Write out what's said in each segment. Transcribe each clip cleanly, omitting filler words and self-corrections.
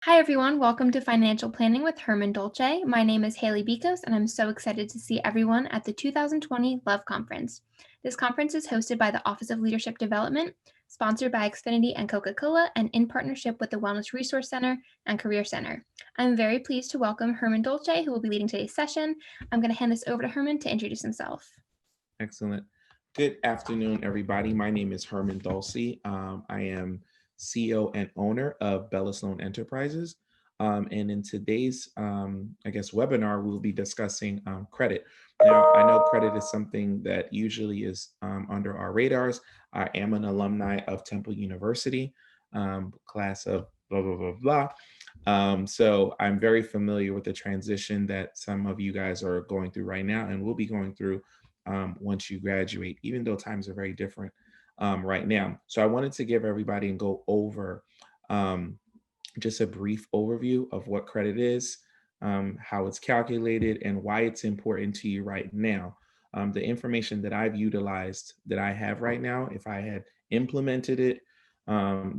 Hi, everyone. Welcome to Financial Planning with Herman Dolce. My name is Haley Bikos, and I'm so excited to see everyone at the 2020 Love Conference. This conference is hosted by the Office of Leadership Development, sponsored by Xfinity and Coca-Cola, and in partnership with the Wellness Resource Center and Career Center. I'm very pleased to welcome Herman Dolce, who will be leading today's session. I'm going to hand this over to Herman to introduce himself. Excellent. Good afternoon, everybody. My name is Herman Dolce. I am CEO and owner of Sloan Enterprises. And in today's, webinar, we'll be discussing credit. Now, I know credit is something that usually is under our radars. I am an alumni of Temple University, class of blah, blah, blah, blah. So I'm very familiar with the transition that some of you guys are going through right now and will be going through once you graduate, even though times are very different right now. So I wanted to give everybody and go over just a brief overview of what credit is, how it's calculated, and why it's important to you right now. The information that I've utilized that I have right now, if I had implemented it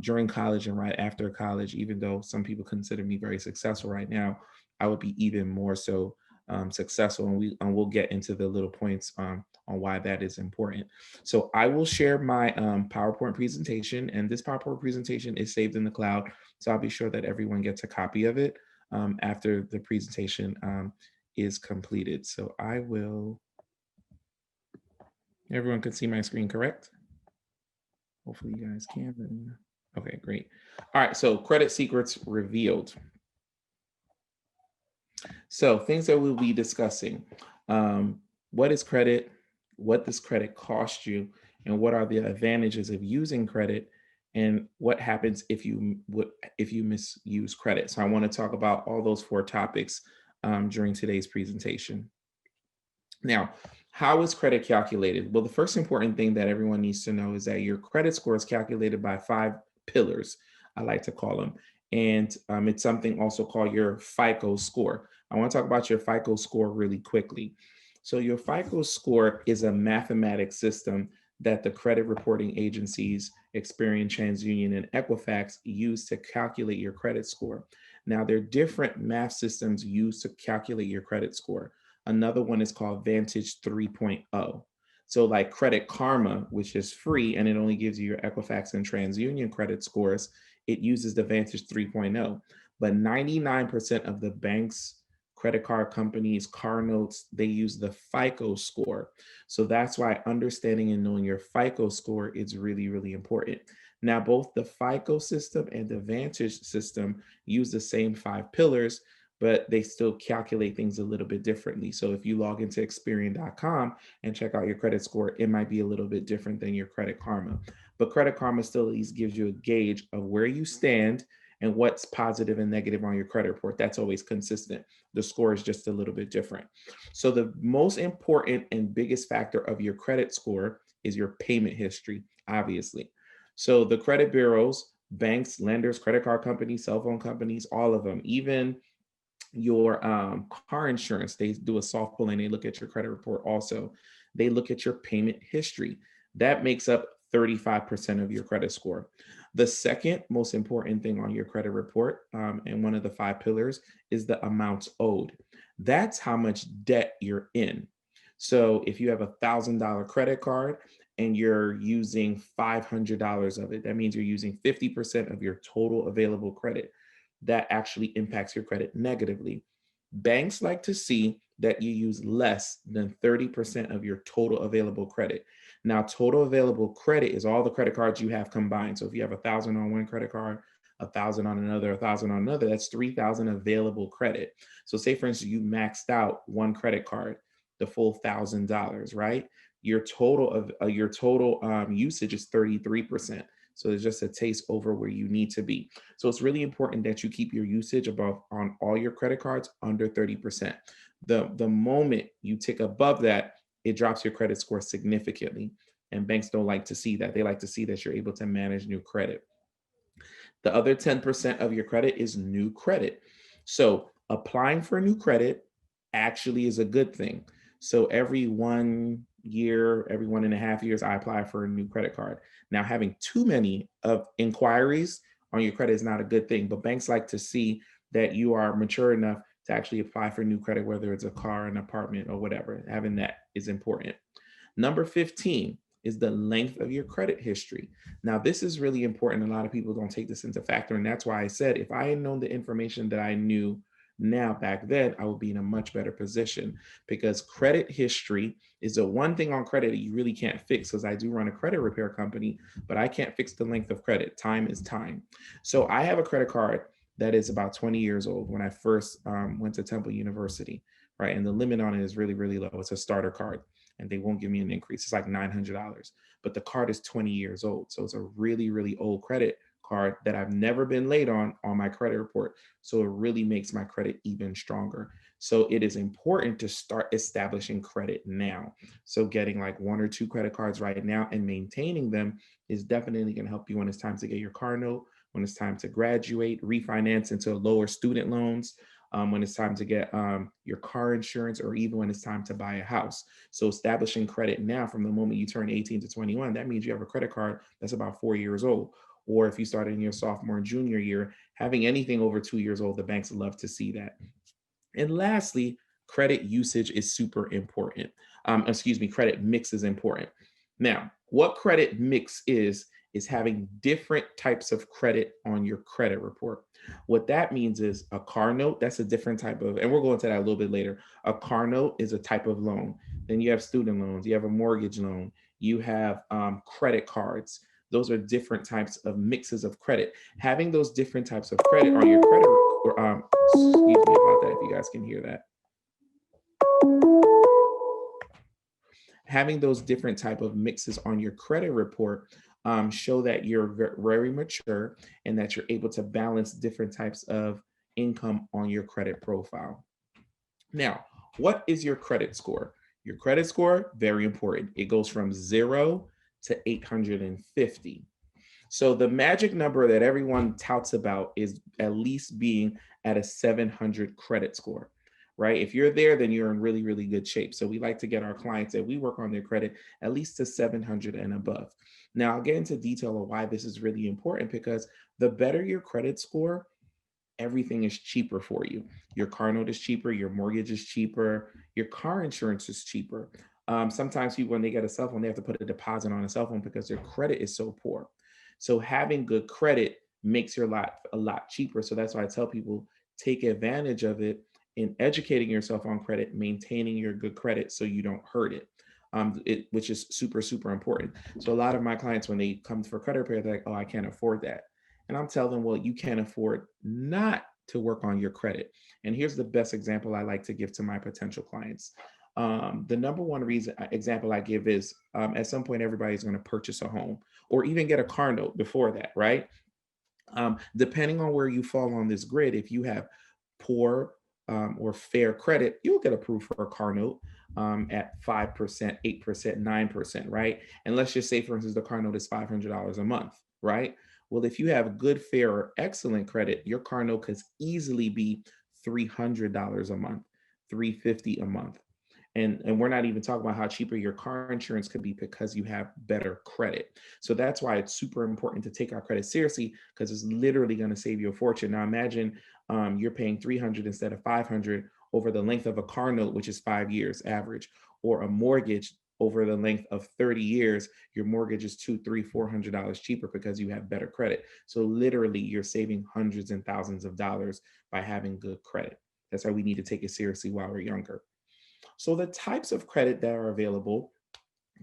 during college and right after college, even though some people consider me very successful right now, I would be even more so successful, and we'll get into the little points on why that is important. So I will share my PowerPoint presentation, and this PowerPoint presentation is saved in the cloud. So I'll be sure that everyone gets a copy of it after the presentation is completed. So I will. Everyone can see my screen, correct? Hopefully you guys can. Okay, great. All right, so credit secrets revealed. So things that we'll be discussing. What is credit? What does credit cost you? And what are the advantages of using credit? And what happens if you misuse credit? So I want to talk about all those four topics during today's presentation. Now, how is credit calculated? Well, the first important thing that everyone needs to know is that your credit score is calculated by 5 pillars, I like to call them. And it's something also called your FICO score. I want to talk about your FICO score really quickly. So your FICO score is a mathematics system that the credit reporting agencies, Experian, TransUnion, and Equifax use to calculate your credit score. Now, there are different math systems used to calculate your credit score. Another one is called Vantage 3.0. So like Credit Karma, which is free, and it only gives you your Equifax and TransUnion credit scores, it uses the Vantage 3.0. But 99% of the banks, credit card companies, car notes, they use the FICO score. So that's why understanding and knowing your FICO score is really, really important. Now, both the FICO system and the Vantage system use the same 5 pillars, but they still calculate things a little bit differently. So if you log into Experian.com and check out your credit score, it might be a little bit different than your Credit Karma. But Credit Karma still at least gives you a gauge of where you stand and what's positive and negative on your credit report. That's always consistent. The score is just a little bit different. So the most important and biggest factor of your credit score is your payment history, obviously. So the credit bureaus, banks, lenders, credit card companies, cell phone companies, all of them, even your car insurance, they do a soft pull and they look at your credit report also. They look at your payment history. That makes up 35% of your credit score. The second most important thing on your credit report, and one of the 5 pillars, is the amounts owed. That's how much debt you're in. So if you have $1,000 credit card and you're using $500 of it, that means you're using 50% of your total available credit. That actually impacts your credit negatively. Banks like to see that you use less than 30% of your total available credit. Now, total available credit is all the credit cards you have combined. So if you have 1,000 on one credit card, 1,000 on another, 1,000 on another, that's 3,000 available credit. So say, for instance, you maxed out one credit card, the full $1,000, right? Your total usage is 33%. So there's just a taste over where you need to be. So it's really important that you keep your usage above on all your credit cards under 30%. The moment you tick above that, it drops your credit score significantly. And banks don't like to see that. They like to see that you're able to manage new credit. The other 10% of your credit is new credit. So applying for new credit actually is a good thing. So every 1 year, every 1.5 years, I apply for a new credit card. Now, having too many of inquiries on your credit is not a good thing, but banks like to see that you are mature enough to actually apply for new credit, whether it's a car, an apartment, or whatever. Having that is important. Number 15 is the length of your credit history. Now, this is really important. A lot of people don't take this into factor. And that's why I said if I had known the information that I knew now back then, I would be in a much better position, because credit history is the one thing on credit that you really can't fix. Because I do run a credit repair company, but I can't fix the length of credit. Time is time. So I have a credit card that is about 20 years old when I first went to Temple University, right? And the limit on it is really, really low. It's a starter card and they won't give me an increase. It's like $900, but the card is 20 years old. So it's a really, really old credit card that I've never been late on my credit report. So it really makes my credit even stronger. So it is important to start establishing credit now. So getting like 1 or 2 credit cards right now and maintaining them is definitely going to help you when it's time to get your car note, when it's time to graduate, refinance into lower student loans, when it's time to get your car insurance, or even when it's time to buy a house. So establishing credit now from the moment you turn 18 to 21, that means you have a credit card that's about 4 years old. Or if you started in your sophomore and junior year, having anything over 2 years old, the banks love to see that. And lastly, credit usage is super important. Credit mix is important. Now, what credit mix is having different types of credit on your credit report. What that means is a car note, that's a different type of, and we'll go into that a little bit later. A car note is a type of loan. Then you have student loans, you have a mortgage loan, you have credit cards. Those are different types of mixes of credit. Having those different types of credit on your credit, excuse me about that if you guys can hear that. Having those different type of mixes on your credit report show that you're very mature and that you're able to balance different types of income on your credit profile. Now, what is your credit score? Your credit score, very important. It goes from 0 to 850. So the magic number that everyone touts about is at least being at a 700 credit score, right? If you're there, then you're in really, really good shape. So we like to get our clients that we work on their credit at least to 700 and above. Now, I'll get into detail of why this is really important, because the better your credit score, everything is cheaper for you. Your car note is cheaper, your mortgage is cheaper, your car insurance is cheaper. Sometimes people, when they get a cell phone, they have to put a deposit on a cell phone because their credit is so poor. So having good credit makes your life a lot cheaper. So that's why I tell people, take advantage of it in educating yourself on credit, maintaining your good credit so you don't hurt it. Which is super, super important. So a lot of my clients, when they come for credit repair, they're like, oh, I can't afford that. And I'm telling them, well, you can't afford not to work on your credit. And here's the best example I like to give to my potential clients. The number one reason example I give is at some point, everybody's going to purchase a home or even get a car note before that, right? Depending on where you fall on this grid, if you have poor or fair credit, you'll get approved for a car note at 5%, 8%, 9%, right? And let's just say, for instance, the car note is $500 a month, right? Well, if you have good, fair, or excellent credit, your car note could easily be $300 a month, $350 a month. And we're not even talking about how cheaper your car insurance could be because you have better credit. So that's why it's super important to take our credit seriously, because it's literally going to save you a fortune. Now imagine you're paying 300 instead of 500 over the length of a car note, which is 5 years average, or a mortgage over the length of 30 years. Your mortgage is $200, $300, $400 cheaper because you have better credit. So literally you're saving hundreds and thousands of dollars by having good credit. That's why we need to take it seriously while we're younger. So the types of credit that are available: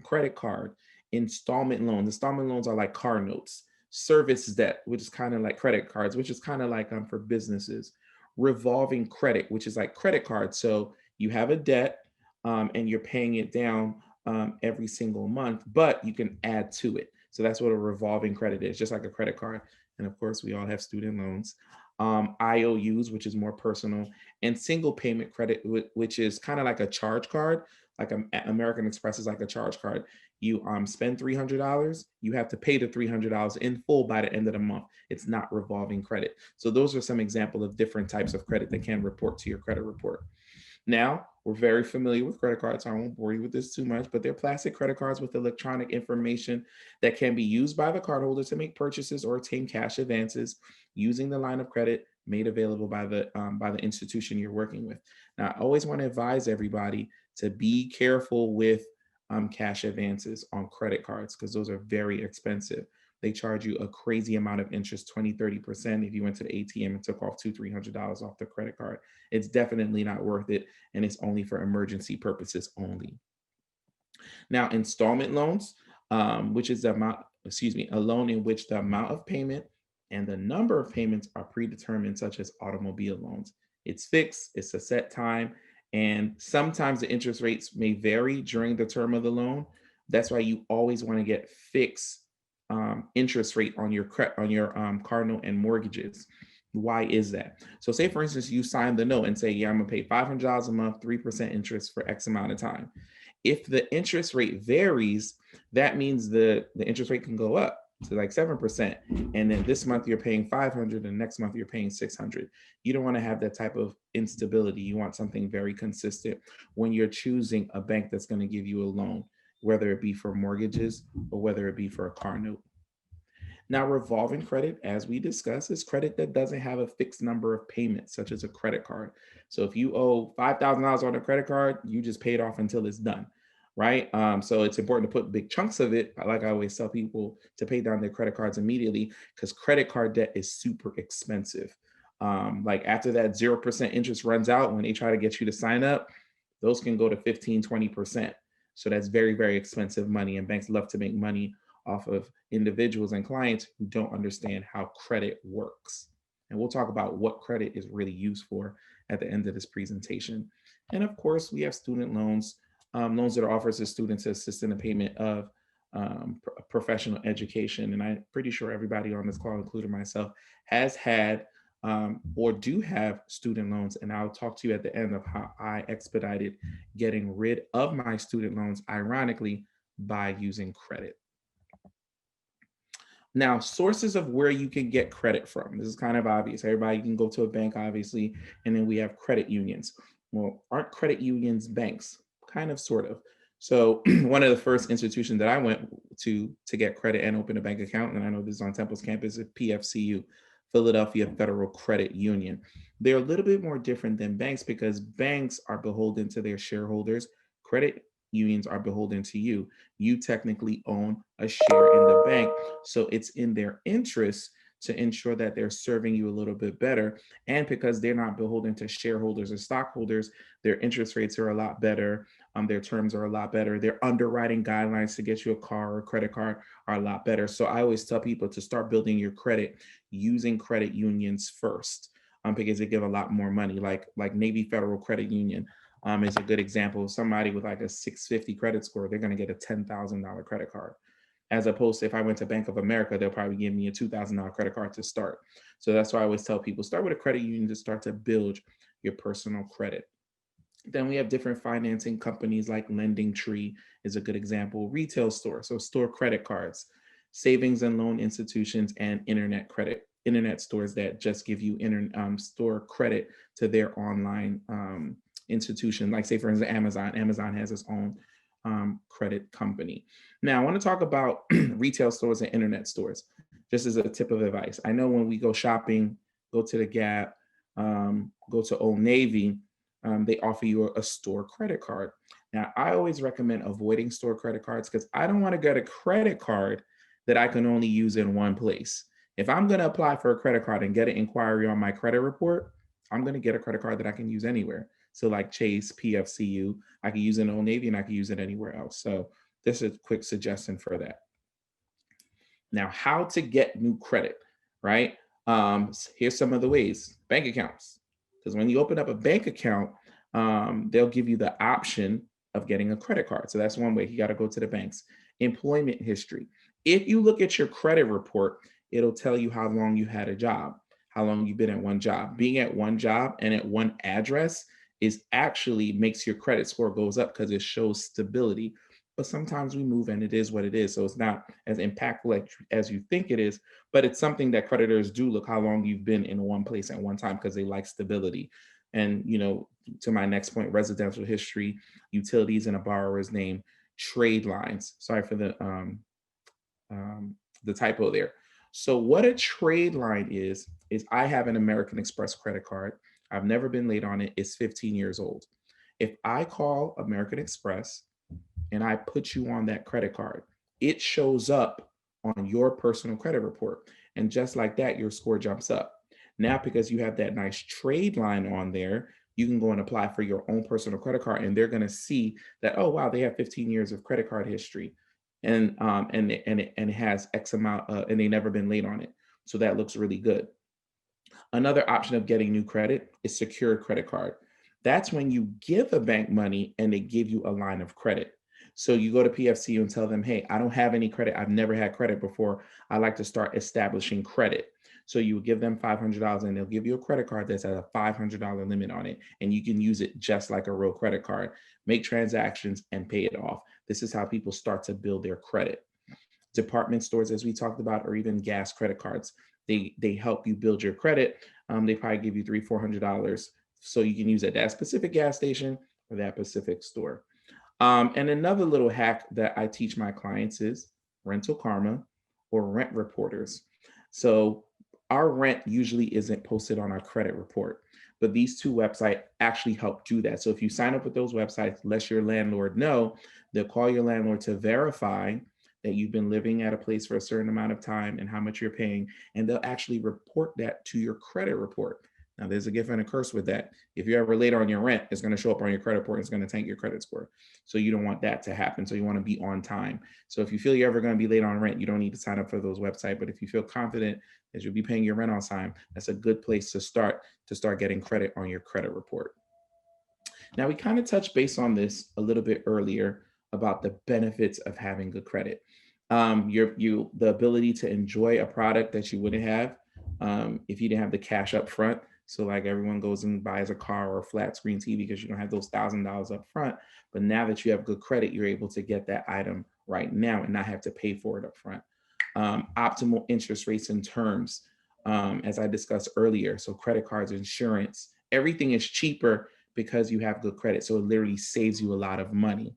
credit card, installment loans. Installment loans are like car notes. Service debt, which is kind of like credit cards, which is kind of like for businesses. Revolving credit, which is like credit cards. So you have a debt and you're paying it down every single month, but you can add to it. So that's what a revolving credit is, just like a credit card. And of course, we all have student loans. IOUs, which is more personal, and single payment credit, which is kind of like a charge card. Like American Express is like a charge card. You spend $300, you have to pay the $300 in full by the end of the month. It's not revolving credit. So those are some examples of different types of credit that can report to your credit report. Now, we're very familiar with credit cards, so I won't bore you with this too much, but they're plastic credit cards with electronic information that can be used by the cardholder to make purchases or obtain cash advances using the line of credit made available by the institution you're working with. Now, I always want to advise everybody to be careful with cash advances on credit cards because those are very expensive. They charge you a crazy amount of interest, 20, 30% if you went to the ATM and took off $200, $300 off the credit card. It's definitely not worth it, and it's only for emergency purposes only. Now, installment loans, which is the amount, excuse me, a loan in which the amount of payment and the number of payments are predetermined, such as automobile loans. It's fixed, it's a set time, and sometimes the interest rates may vary during the term of the loan. That's why you always want to get fixed interest rate on your car note and mortgages. Why is that? So, say for instance, you sign the note and say, "Yeah, I'm gonna pay $500 a month, 3% interest for X amount of time." If the interest rate varies, that means the interest rate can go up to like 7%. And then this month you're paying 500 and next month you're paying 600. You don't want to have that type of instability. You want something very consistent when you're choosing a bank that's going to give you a loan, whether it be for mortgages or whether it be for a car note. Now, revolving credit, as we discussed, is credit that doesn't have a fixed number of payments, such as a credit card. So if you owe $5,000 on a credit card, you just pay it off until it's done, right? So it's important to put big chunks of it, like I always tell people, to pay down their credit cards immediately because credit card debt is super expensive. Like after that 0% interest runs out, when they try to get you to sign up, those can go to 15, 20%. So that's very, very expensive money. And banks love to make money off of individuals and clients who don't understand how credit works. And we'll talk about what credit is really used for at the end of this presentation. And of course, we have student loans, loans that are offered to students to assist in the payment of professional education. And I'm pretty sure everybody on this call, including myself, has had or do have student loans. And I'll talk to you at the end of how I expedited getting rid of my student loans, ironically, by using credit. Now, sources of where you can get credit from. This is kind of obvious. Everybody can go to a bank, obviously, and then we have credit unions. Well, aren't credit unions banks? Kind of, sort of. So one of the first institutions that I went to get credit and open a bank account, and I know this is on Temple's campus, is PFCU, Philadelphia Federal Credit Union. They're a little bit more different than banks because banks are beholden to their shareholders. Credit unions are beholden to you. You technically own a share in the bank. So it's in their interest to ensure that they're serving you a little bit better. And because they're not beholden to shareholders or stockholders, their interest rates are a lot better. Their terms are a lot better. Their underwriting guidelines to get you a car or a credit card are a lot better. So I always tell people to start building your credit using credit unions first, because they give a lot more money, like Navy Federal Credit Union. Is a good example of somebody with like a 650 credit score, they're going to get a $10,000 credit card. As opposed to if I went to Bank of America, they'll probably give me a $2,000 credit card to start. So that's why I always tell people start with a credit union to start to build your personal credit. Then we have different financing companies like Lending Tree is a good example, retail store, so store credit cards, savings and loan institutions, and internet stores that just give you store credit to their online institution, like say for instance Amazon has its own credit company. Now I want to talk about retail stores and internet stores just as a tip of advice. I know when we go shopping, go to the Gap, go to Old Navy, they offer you a store credit card. Now I always recommend avoiding store credit cards because I don't want to get a credit card that I can only use in one place. If I'm going to apply for a credit card and get an inquiry on my credit report, I'm going to get a credit card that I can use anywhere. So like Chase, PFCU, I can use it in Old Navy and I can use it anywhere else. So this is a quick suggestion for that. Now, how to get new credit, right? Here's some of the ways. Bank accounts. Because when you open up a bank account, they'll give you the option of getting a credit card. So that's one way. You got to go to the banks. Employment history. If you look at your credit report, it'll tell you how long you had a job, how long you've been at one job. Being at one job and at one address is actually makes your credit score goes up because it shows stability. But sometimes we move and it is what it is. So it's not as impactful as you think it is, but it's something that creditors do look how long you've been in one place at one time because they like stability. And, to my next point, residential history, utilities, and a borrower's name, trade lines. Sorry for the typo there. So what a trade line is I have an American Express credit card. I've never been late on it. It's 15 years old. If I call American Express and I put you on that credit card, it shows up on your personal credit report. And just like that, your score jumps up. Now, because you have that nice trade line on there, you can go and apply for your own personal credit card, and they're going to see that, oh wow, they have 15 years of credit card history, and it has X amount, and they never been late on it. So that looks really good. Another option of getting new credit is secured credit card. That's when you give a bank money and they give you a line of credit. So you go to PFCU and tell them, hey, I don't have any credit. I've never had credit before. I like to start establishing credit. So you give them $500 and they'll give you a credit card that's at a $500 limit on it. And you can use it just like a real credit card, make transactions and pay it off. This is how people start to build their credit. Department stores, as we talked about, or even gas credit cards, they help you build your credit. They probably give you $300-400 so you can use at that specific gas station or that specific store. And another little hack that I teach my clients is rental karma or rent reporters. So our rent usually isn't posted on our credit report, but these two websites actually help do that. So if you sign up with those websites, let your landlord know, they'll call your landlord to verify that you've been living at a place for a certain amount of time and how much you're paying, and they'll actually report that to your credit report. Now, there's a gift and a curse with that. If you're ever late on your rent, it's going to show up on your credit report. It's going to tank your credit score. So you don't want that to happen. So you want to be on time. So if you feel you're ever going to be late on rent, you don't need to sign up for those websites. But if you feel confident that you'll be paying your rent on time, that's a good place to start getting credit on your credit report. Now, we kind of touched base on this a little bit earlier about the benefits of having good credit. The ability to enjoy a product that you wouldn't have if you didn't have the cash up front. So like everyone goes and buys a car or a flat screen TV because you don't have those $1,000 up front. But now that you have good credit, you're able to get that item right now and not have to pay for it up front. Optimal interest rates and terms, as I discussed earlier. So credit cards, insurance, everything is cheaper because you have good credit. So it literally saves you a lot of money.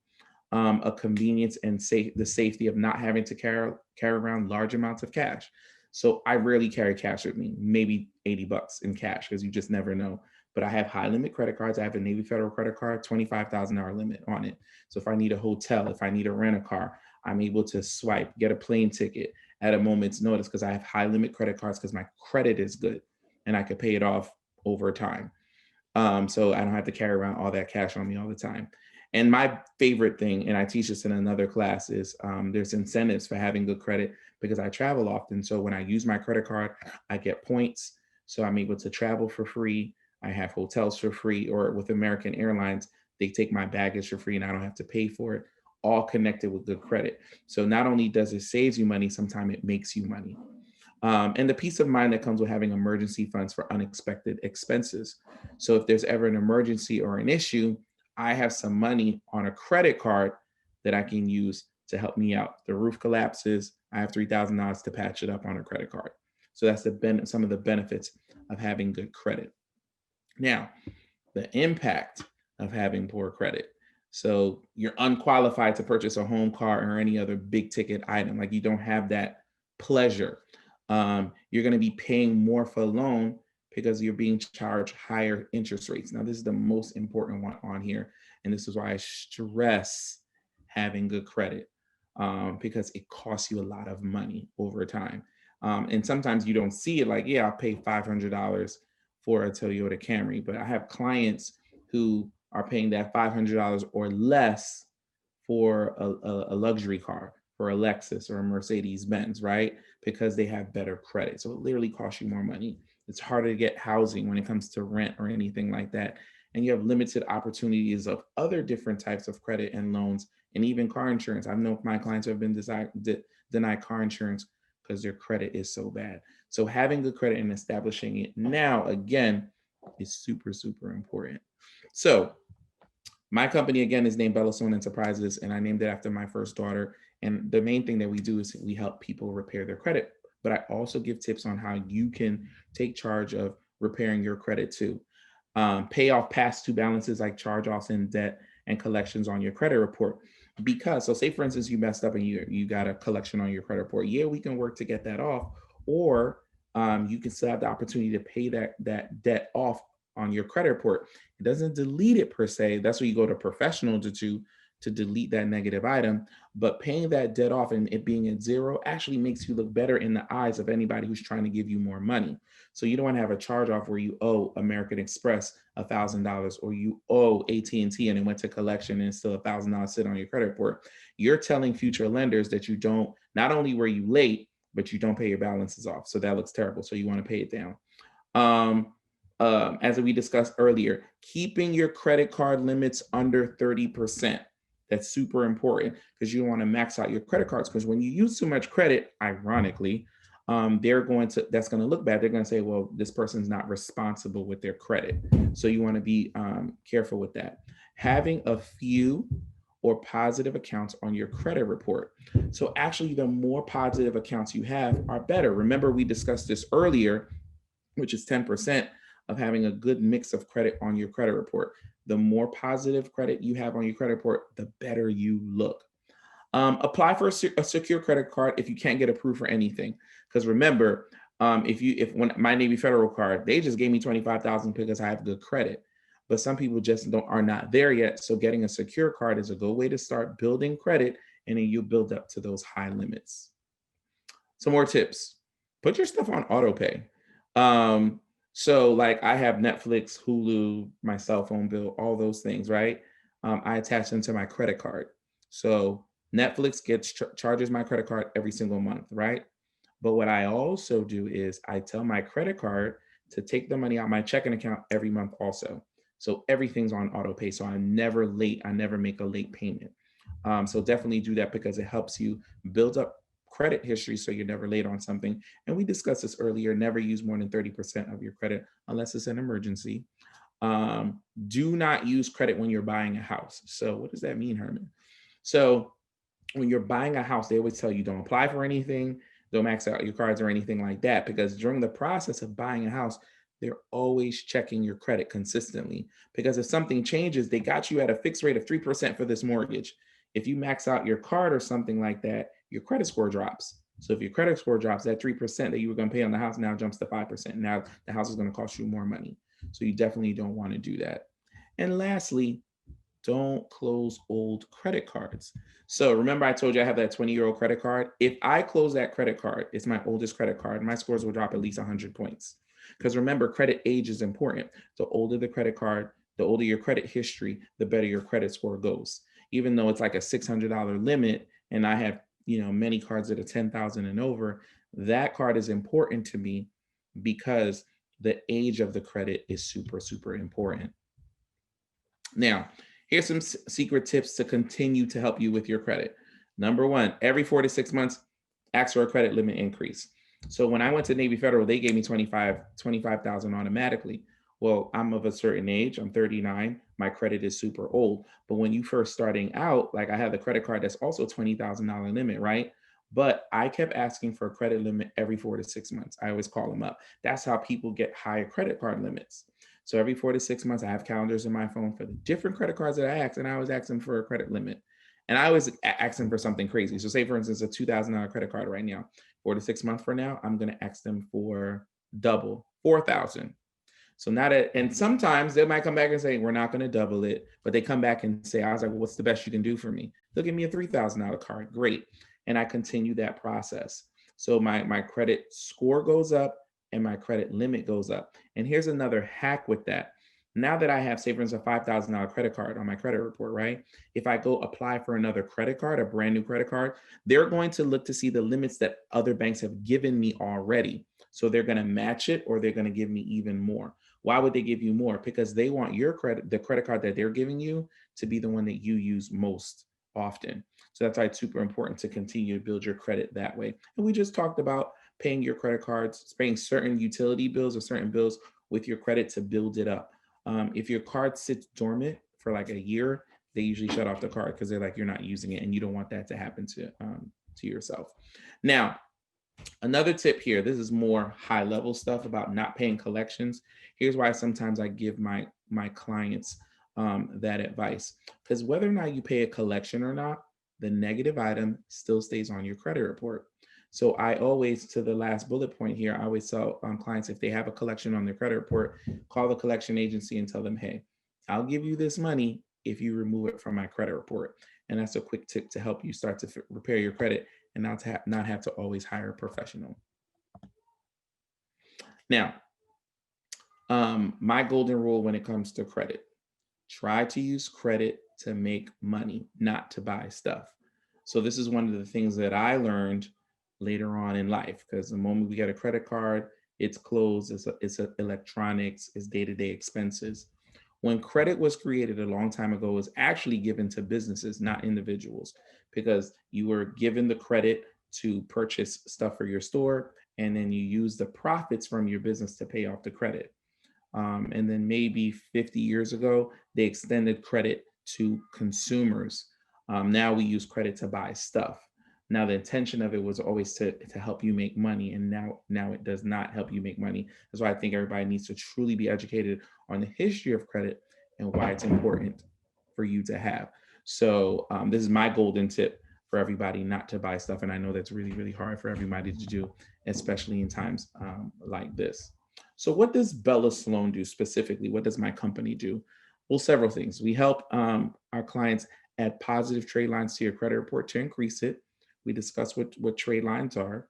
A convenience and the safety of not having to carry around large amounts of cash. So I rarely carry cash with me, maybe $80 in cash because you just never know. But I have high limit credit cards. I have a Navy Federal credit card, $25,000 limit on it. So if I need a hotel, if I need to rent a car, I'm able to swipe, get a plane ticket at a moment's notice because I have high limit credit cards because my credit is good and I could pay it off over time. So I don't have to carry around all that cash on me all the time. And my favorite thing, and I teach this in another class, is there's incentives for having good credit because I travel often. So when I use my credit card, I get points. So I'm able to travel for free. I have hotels for free, or with American Airlines, they take my baggage for free and I don't have to pay for it, all connected with good credit. So not only does it save you money, sometimes it makes you money. And the peace of mind that comes with having emergency funds for unexpected expenses. So if there's ever an emergency or an issue, I have some money on a credit card that I can use to help me out. The roof collapses, I have $3,000 to patch it up on a credit card. So that's some of the benefits of having good credit. Now, the impact of having poor credit. So you're unqualified to purchase a home, car, or any other big ticket item. Like you don't have that pleasure. You're going to be paying more for a loan because you're being charged higher interest rates. Now, this is the most important one on here. And this is why I stress having good credit because it costs you a lot of money over time. And sometimes you don't see it like, yeah, I'll pay $500 for a Toyota Camry. But I have clients who are paying that $500 or less for a luxury car, for a Lexus or a Mercedes Benz, right? Because they have better credit. So it literally costs you more money. It's harder to get housing when it comes to rent or anything like that. And you have limited opportunities of other different types of credit and loans and even car insurance. I've known my clients who have been denied car insurance because their credit is so bad. So having good credit and establishing it now, again, is super, super important. So my company, again, is named Sloan Enterprises, and I named it after my first daughter. And the main thing that we do is we help people repair their credit. But I also give tips on how you can take charge of repairing your credit too. Pay off past due balances like charge-offs and debt and collections on your credit report. Because, so say for instance, you messed up and you got a collection on your credit report. Yeah, we can work to get that off, or you can still have the opportunity to pay that debt off on your credit report. It doesn't delete it per se. That's where you go to professional to delete that negative item. But paying that debt off and it being at zero actually makes you look better in the eyes of anybody who's trying to give you more money. So you don't want to have a charge off where you owe American Express $1,000 or you owe AT&T and it went to collection and still $1,000 sit on your credit report. You're telling future lenders that you don't, not only were you late, but you don't pay your balances off. So that looks terrible. So you want to pay it down. As we discussed earlier, keeping your credit card limits under 30%. That's super important because you don't want to max out your credit cards, because when you use too much credit, ironically, that's going to look bad. They're going to say, well, this person's not responsible with their credit. So you want to be careful with that. Having a few or positive accounts on your credit report. So actually, the more positive accounts you have are better. Remember, we discussed this earlier, which is 10% of having a good mix of credit on your credit report. The more positive credit you have on your credit report, the better you look. Apply for a secure credit card if you can't get approved for anything. Because remember, when my Navy Federal card, they just gave me $25,000 because I have good credit. But some people just are not there yet. So getting a secure card is a good way to start building credit, and then you build up to those high limits. Some more tips: put your stuff on auto pay. So like I have Netflix, Hulu, my cell phone bill, all those things, right? I attach them to my credit card. So Netflix charges my credit card every single month, right? But what I also do is I tell my credit card to take the money out my checking account every month also. So everything's on auto pay. So I'm never late. I never make a late payment. So definitely do that because it helps you build up credit history so you're never late on something. And we discussed this earlier, never use more than 30% of your credit unless it's an emergency. Do not use credit when you're buying a house. So what does that mean, Herman? So when you're buying a house, they always tell you don't apply for anything, don't max out your cards or anything like that, because during the process of buying a house, they're always checking your credit consistently. Because if something changes, they got you at a fixed rate of 3% for this mortgage. If you max out your card or something like that, your credit score drops. So if your credit score drops, that 3% that you were going to pay on the house now jumps to 5%. Now the house is going to cost you more money. So you definitely don't want to do that. And lastly, don't close old credit cards. So remember I told you I have that 20-year-old credit card. If I close that credit card, it's my oldest credit card, my scores will drop at least 100 points. Because remember, credit age is important. The older the credit card, the older your credit history, the better your credit score goes. Even though it's like a $600 limit and I have, many cards that are 10,000 and over, that card is important to me because the age of the credit is super, super important. Now, here's some secret tips to continue to help you with your credit. Number one, every 4 to 6 months, ask for a credit limit increase. So when I went to Navy Federal, they gave me 25,000 automatically. Well, I'm of a certain age, I'm 39, my credit is super old. But when you first starting out, like I have the credit card that's also $20,000 limit, right? But I kept asking for a credit limit every 4 to 6 months. I always call them up. That's how people get higher credit card limits. So every 4 to 6 months, I have calendars in my phone for the different credit cards that I ask, and I always ask them for a credit limit. And I always ask them for something crazy. So say, for instance, a $2,000 credit card right now, 4 to 6 months from now, I'm going to ask them for double, 4,000. So not and sometimes they might come back and say, we're not going to double it, but they come back and say, I was like, well, what's the best you can do for me? They'll give me a $3,000 card. Great. And I continue that process. So my credit score goes up and my credit limit goes up. And here's another hack with that. Now that I have, say, for instance, a $5,000 credit card on my credit report, right? If I go apply for another credit card, a brand new credit card, they're going to look to see the limits that other banks have given me already. So they're going to match it or they're going to give me even more. Why would they give you more? Because they want your the credit card that they're giving you to be the one that you use most often. So that's why it's super important to continue to build your credit that way. And we just talked about paying your credit cards, paying certain utility bills or certain bills with your credit to build it up. If your card sits dormant for like a year, they usually shut off the card because they're like, you're not using it and you don't want that to happen to yourself. Now, Another tip here, this is more high level stuff about not paying collections. Here's why sometimes I give my clients that advice. Because whether or not you pay a collection or not, the negative item still stays on your credit report. So I always, to the last bullet point here, I always tell clients, if they have a collection on their credit report, call the collection agency and tell them, hey, I'll give you this money if you remove it from my credit report. And that's a quick tip to help you start to repair your credit and not have to always hire a professional. Now, my golden rule when it comes to credit: try to use credit to make money, not to buy stuff. So this is one of the things that I learned later on in life, because the moment we get a credit card, it's clothes, it's electronics, it's day-to-day expenses. When credit was created a long time ago, it was actually given to businesses, not individuals, because you were given the credit to purchase stuff for your store, and then you use the profits from your business to pay off the credit. And then maybe 50 years ago, they extended credit to consumers. Now we use credit to buy stuff. Now the intention of it was always to help you make money, and now it does not help you make money. That's why I think everybody needs to truly be educated on the history of credit and why it's important for you to have. So this is my golden tip for everybody, not to buy stuff. And I know that's really, really hard for everybody to do, especially in times like this. So what does Bella Sloan do specifically? What does my company do? Well, several things. We help our clients add positive trade lines to your credit report to increase it. We discuss what trade lines are.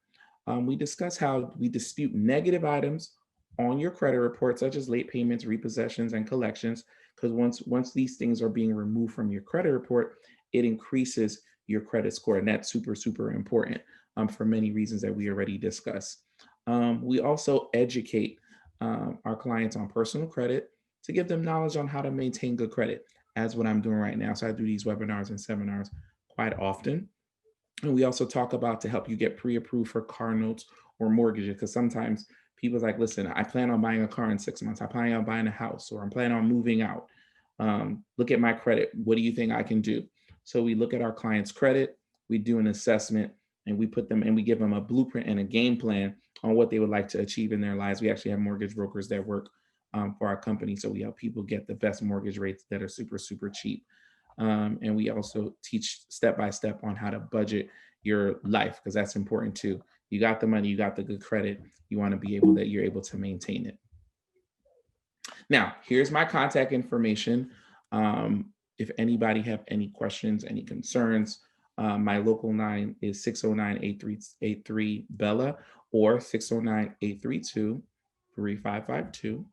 We discuss how we dispute negative items on your credit report, such as late payments, repossessions, and collections. Because once these things are being removed from your credit report, it increases your credit score, and that's super, super important for many reasons that we already discussed. We also educate our clients on personal credit to give them knowledge on how to maintain good credit, as what I'm doing right now. So I do these webinars and seminars quite often. And we also talk about to help you get pre-approved for car notes or mortgages, because sometimes people's like, listen, I plan on buying a car in 6 months. I plan on buying a house, or I'm planning on moving out. Look at my credit. What do you think I can do? So we look at our client's credit, we do an assessment, and we put them and we give them a blueprint and a game plan on what they would like to achieve in their lives. We actually have mortgage brokers that work for our company. So we help people get the best mortgage rates that are super, super cheap. And we also teach step by step on how to budget your life, because that's important too. You got the money, you got the good credit, you want to be able that you're able to maintain it. Now, here's my contact information. If anybody have any questions, any concerns, my local line is 609-8383 Bella, or 609-832-3552.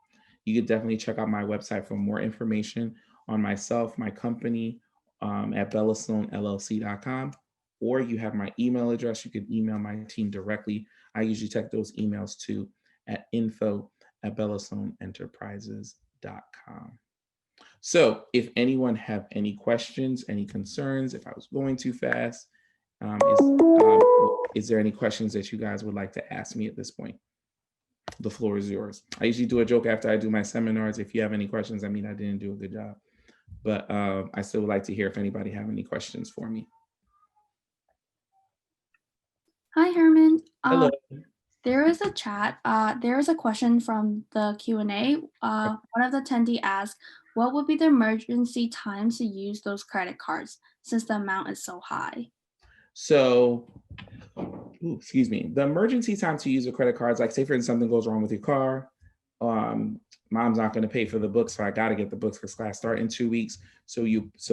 You could definitely check out my website for more information on myself, my company, at bellasloanllc.com, or you have my email address. You can email my team directly. I usually check those emails too at info@bellasloanenterprises.com. So if anyone have any questions, any concerns, if I was going too fast, is there any questions that you guys would like to ask me at this point? The floor is yours. I usually do a joke after I do my seminars. If you have any questions, I mean, I didn't do a good job, but I still would like to hear if anybody have any questions for me. Hi, Herman. Hello. There is a chat. There is a question from the Q&A. One of the attendees asked, what would be the emergency time to use those credit cards since the amount is so high? So, excuse me, the emergency time to use a credit card is like, say for instance, something goes wrong with your car. Mom's not going to pay for the books, so I got to get the books because class start in 2 weeks. So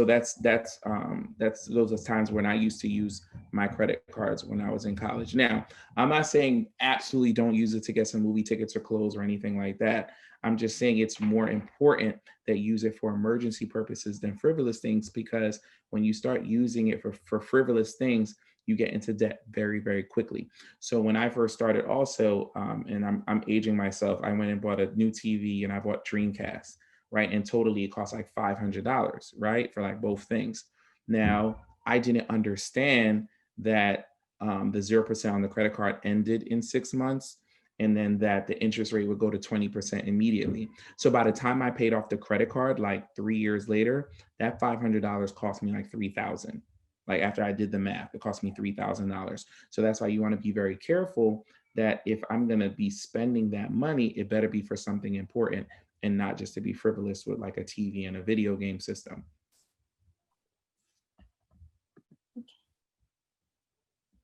that's those are times when I used to use my credit cards when I was in college. Now, I'm not saying absolutely don't use it to get some movie tickets or clothes or anything like that. I'm just saying it's more important that you use it for emergency purposes than frivolous things, because when you start using it for frivolous things, you get into debt very, very quickly. So when I first started also, and I'm aging myself, I went and bought a new TV and I bought Dreamcast, right? And totally it cost like $500, right? For like both things. Now, I didn't understand that the 0% on the credit card ended in 6 months, and then that the interest rate would go to 20% immediately. So by the time I paid off the credit card, like 3 years later, that $500 cost me like $3,000. Like after I did the math, it cost me $3,000. So that's why you want to be very careful that if I'm going to be spending that money, it better be for something important and not just to be frivolous with like a TV and a video game system.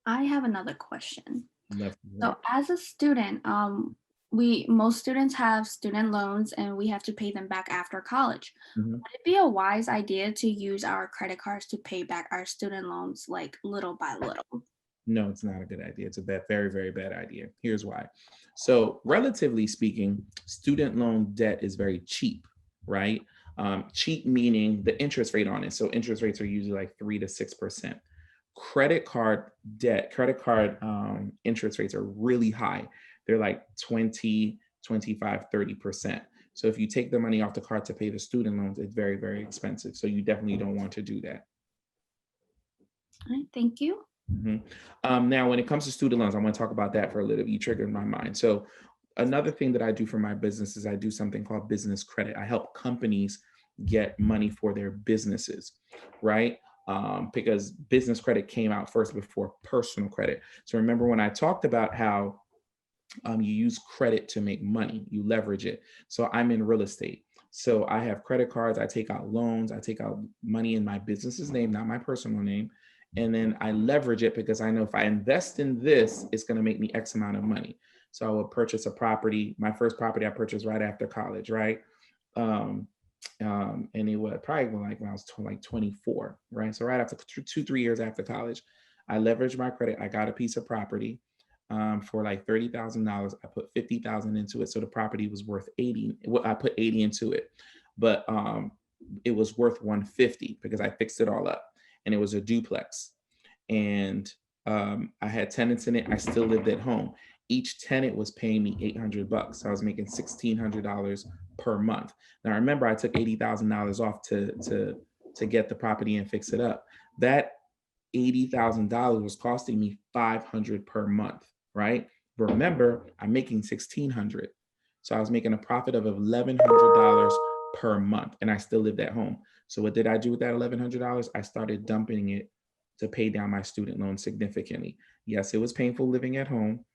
I have another question. Love So as a student, most students have student loans and we have to pay them back after college. Mhm. Would it be a wise idea to use our credit cards to pay back our student loans like little by little? No, it's not a good idea. It's a very, very bad idea. Here's why. So, relatively speaking, student loan debt is very cheap, right? Cheap meaning the interest rate on it. So, interest rates are usually like 3 to 6%. Credit card debt, credit card interest rates are really high. They're like 20, 25, 30%. So, if you take the money off the card to pay the student loans, it's very, very expensive. So, you definitely don't want to do that. All right, thank you. Mhm. Now, when it comes to student loans, I want to talk about that for a little bit. You triggered my mind. So, another thing that I do for my business is I do something called business credit. I help companies get money for their businesses, right? Because business credit came out first before personal credit. So, remember when I talked about how you use credit to make money, you leverage it. So, I'm in real estate. So, I have credit cards, I take out loans, I take out money in my business's name, not my personal name, and then I leverage it because I know if I invest in this, it's going to make me X amount of money. So I will purchase a property. My first property I purchased right after college, right? Um, and it was probably like when I was like 24, right? So right after 2, 3 years after college, I leveraged my credit. I got a piece of property for like $30,000. I put 50,000 into it, so the property was worth 80. Well, I put 80 into it, but it was worth 150 because I fixed it all up, and it was a duplex. And I had tenants in it. I still lived at home. Each tenant was paying me $800. So I was making $1,600 per month. Now remember, I took $80,000 off to get the property and fix it up. That $80,000 was costing me $500 per month, right? But remember, I'm making $1,600. So I was making a profit of $1,100 per month, and I still lived at home. So what did I do with that $1,100? I started dumping it to pay down my student loan significantly. Yes, it was painful living at home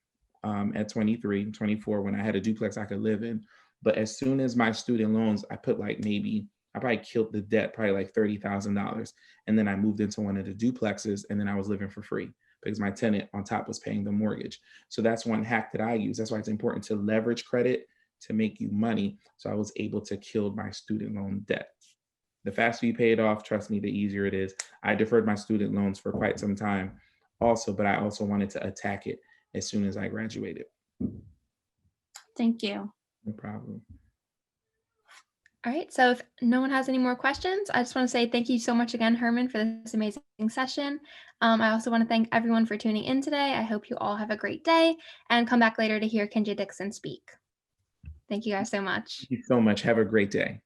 at 23, 24 when I had a duplex I could live in. But as soon as my student loans, I put like maybe, I probably killed the debt, probably like $30,000. And then I moved into one of the duplexes, and then I was living for free because my tenant on top was paying the mortgage. So that's one hack that I use. That's why it's important to leverage credit to make you money. So I was able to kill my student loan debt. The faster you pay it off, trust me, the easier it is. I deferred my student loans for quite some time also, but I also wanted to attack it as soon as I graduated. Thank you. No problem. All right, so if no one has any more questions, I just want to say thank you so much again, Herman, for this amazing session. I also want to thank everyone for tuning in today. I hope you all have a great day and come back later to hear Kenji Dixon speak. Thank you guys so much. Thank you so much. Have a great day.